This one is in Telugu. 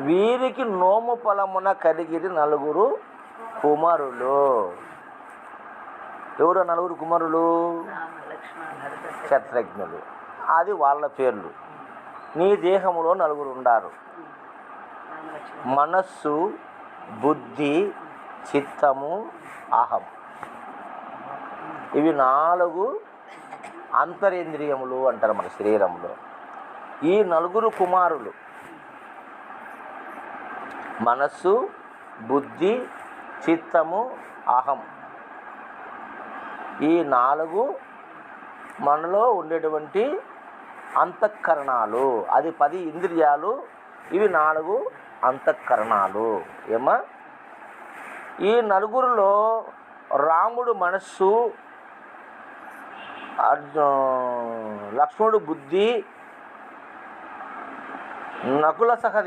వీరికి నోము ఫలమున కలిగిరి నలుగురు కుమారులు. ఎవరు నలుగురు కుమారులు? శత్రుఘ్నులు. అది వాళ్ళ పేర్లు. నీ దేహములో నలుగురు ఉండారు. మనస్సు, బుద్ధి, చిత్తము, అహం. ఇవి 4 అంతరేంద్రియములు అంటారు మన శరీరంలో. ఈ నలుగురు కుమారులు మనస్సు, బుద్ధి, చిత్తము, అహం. ఈ 4 మనలో ఉండేటువంటి అంతఃకరణాలు. అది 10 ఇంద్రియాలు, ఇవి 4 అంతఃకరణాలు. ఏమా? ఈ నలుగురిలో రాముడు మనస్సు, లక్ష్మణుడు బుద్ధి, నకుల సహదేవ